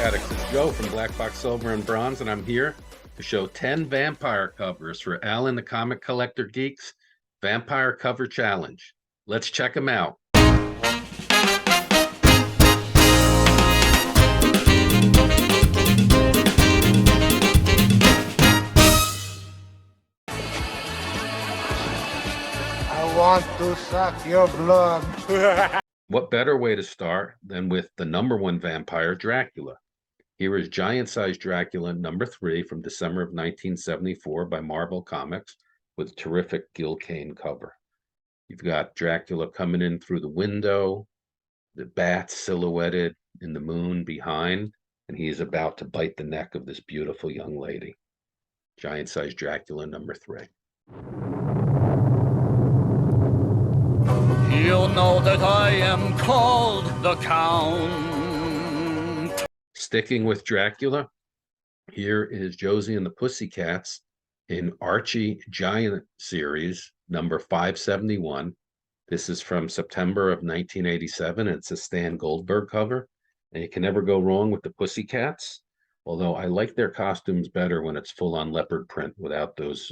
Addicts, it's Joe from Black Box Silver and Bronze, and I'm here to show 10 vampire covers for Alan the Comic Collector Geek's Vampire Cover Challenge. Let's check them out. I want to suck your blood. What better way to start than with the #1 vampire, Dracula? Here is giant-sized Dracula #3 from December of 1974 by Marvel Comics with a terrific Gil Kane cover. You've got Dracula coming in through the window, the bats silhouetted in the moon behind, and he is about to bite the neck of this beautiful young lady. Giant-sized Dracula #3. You'll know that I am called the Count. Sticking with Dracula, here is Josie and the Pussycats in Archie Giant series number 571. This is from September of 1987. It's a Stan Goldberg cover, and you can never go wrong with the Pussycats, although I like their costumes better when it's full-on leopard print without those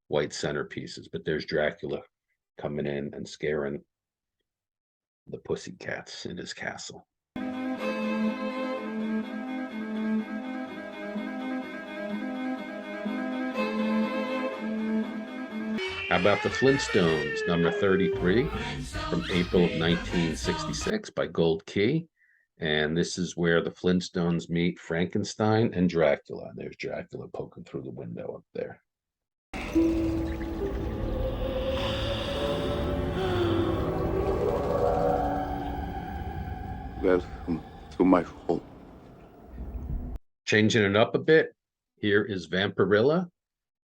white centerpieces. But there's Dracula coming in and scaring the Pussycats in his castle. How about the Flintstones, #33 from April of 1966 by Gold Key. And this is where the Flintstones meet Frankenstein and Dracula. There's Dracula poking through the window up there. Welcome to my home. Changing it up a bit, here is Vampirilla.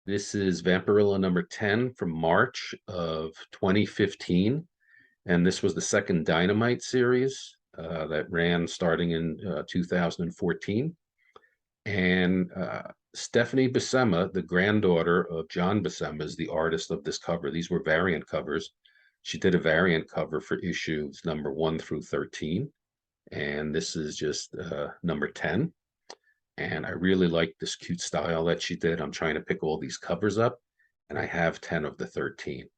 This is Vampirilla #10 from March of 2015. And this was the second Dynamite series that ran starting in 2014. And Stephanie Buscema, the granddaughter of John Buscema, is the artist of this cover. These were variant covers. She did a variant cover for issues #1 through 13. And this is just #10. And I really like this cute style that she did. I'm trying to pick all these covers up, and I have 10 of the 13.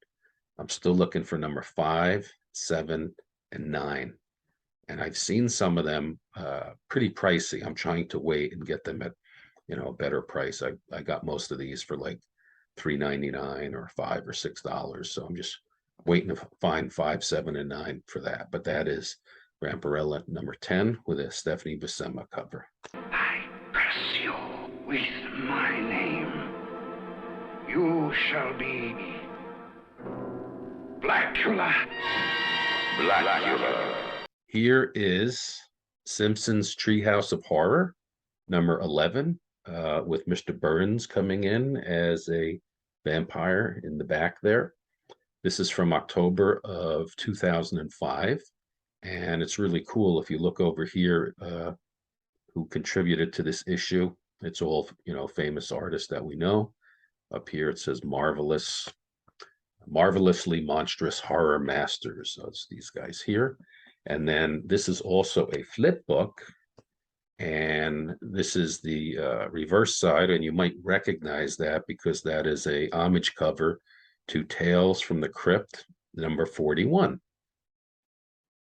I'm still looking for #5, 7, and 9. And I've seen some of them pretty pricey. I'm trying to wait and get them at, a better price. I got most of these for like $3.99 or $5 or $6. So I'm just waiting to find 5, 7, and 9 for that. But that is Vampirilla #10 with a Stephanie Buscema cover. I curse you with my name. You shall be Blackula. Blackula. Here is Simpsons Treehouse of Horror #11 with Mr. Burns coming in as a vampire in the back there. This is from October of 2005. And it's really cool if you look over here who contributed to this issue. It's all, famous artists that we know. Up here it says Marvelously Monstrous Horror Masters. So it's these guys here. And then this is also a flip book. And this is the reverse side. And you might recognize that because that is a homage cover to Tales from the Crypt #41.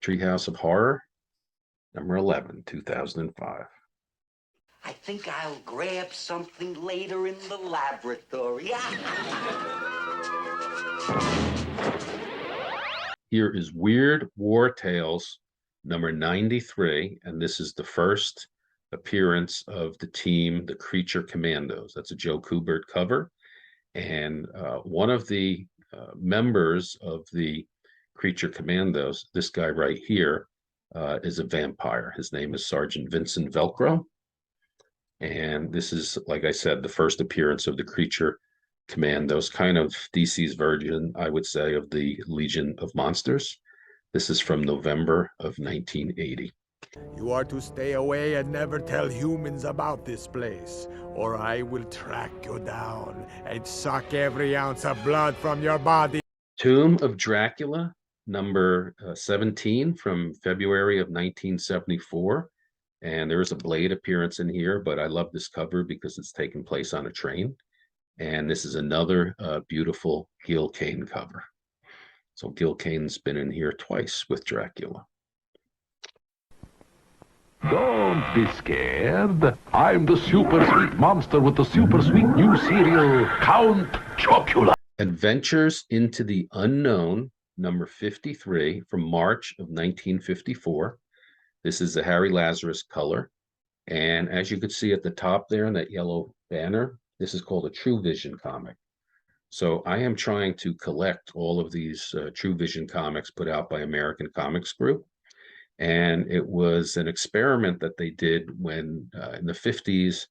Treehouse of Horror, #11, 2005. I think I'll grab something later in the laboratory. Here is Weird War Tales, #93, and this is the first appearance of the team, the Creature Commandos. That's a Joe Kubert cover. And one of the members of the Creature Commandos, this guy right here, is a vampire. His name is Sergeant Vincent Velcro. And this is, like I said, the first appearance of the Creature Commandos, kind of DC's version, I would say, of the Legion of Monsters. This is from November of 1980. You are to stay away and never tell humans about this place, or I will track you down and suck every ounce of blood from your body. Tomb of Dracula, number 17 from February of 1974. And there is a Blade appearance in here, but I love this cover because it's taking place on a train. And this is another beautiful Gil Kane cover. So Gil Kane's been in here twice with Dracula. Don't be scared. I'm the super sweet monster with the super sweet new cereal, Count Chocula. Adventures into the Unknown, number 53 from March of 1954. This is a Harry Lazarus color. And as you can see at the top there in that yellow banner, this is called a True Vision comic. So I am trying to collect all of these True Vision comics put out by American Comics Group. And it was an experiment that they did when in the 50s,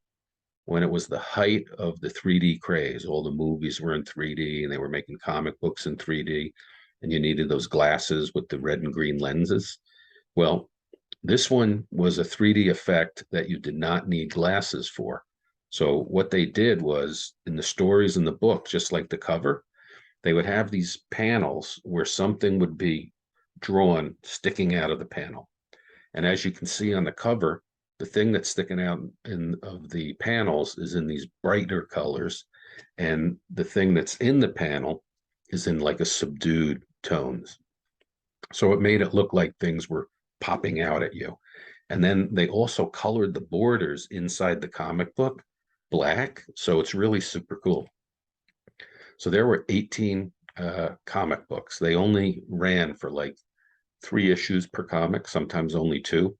when it was the height of the 3D craze. All the movies were in 3D and they were making comic books in 3D, and you needed those glasses with the red and green lenses. Well, this one was a 3D effect that you did not need glasses for. So what they did was, in the stories in the book, just like the cover, they would have these panels where something would be drawn sticking out of the panel. And as you can see on the cover, the thing that's sticking out of the panels is in these brighter colors, and the thing that's in the panel is in like a subdued tones. So it made it look like things were popping out at you. And then they also colored the borders inside the comic book black, so it's really super cool. So there were 18 comic books. They only ran for like 3 issues per comic, sometimes only 2.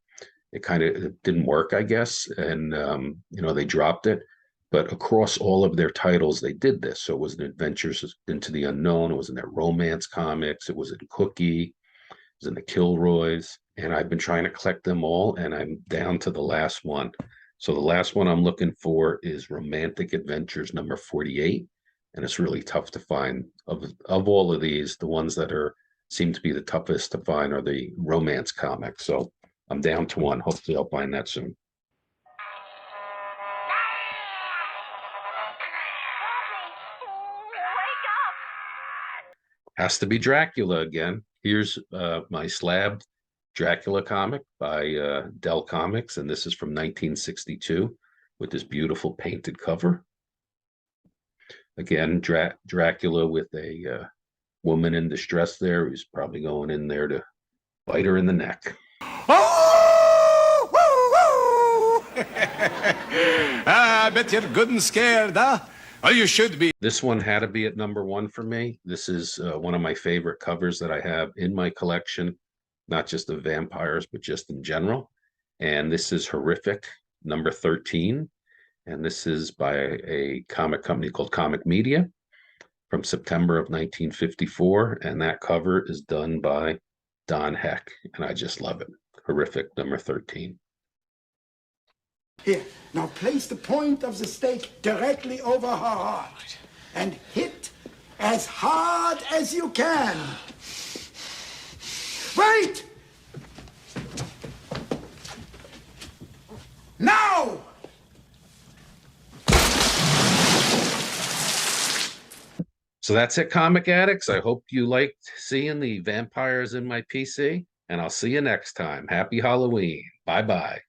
It didn't work, I guess, and they dropped it. But across all of their titles, they did this. So it was in Adventures into the Unknown, it was in their romance comics, it was in Cookie, it was in the Kilroys, and I've been trying to collect them all, and I'm down to the last one. So the last one I'm looking for is Romantic Adventures number 48, and it's really tough to find. Of all of these, the ones that seem to be the toughest to find are the romance comics. So I'm down to one. Hopefully I'll find that soon. Has to be Dracula again. Here's my slabbed Dracula comic by Dell Comics, and this is from 1962 with this beautiful painted cover. Again, Dracula with a woman in distress there who's probably going in there to bite her in the neck. I bet you're good and scared, huh? Well, you should be. This one had to be at number 1 for me. This is one of my favorite covers that I have in my collection, not just of vampires, but just in general. And this is Horrific, number 13. And this is by a comic company called Comic Media from September of 1954. And that cover is done by Don Heck. And I just love it. Horrific, number 13. Here, now place the point of the stake directly over her heart and hit as hard as you can. Wait! Now! So that's it, comic addicts. I hope you liked seeing the vampires in my PC, and I'll see you next time. Happy Halloween. Bye-bye.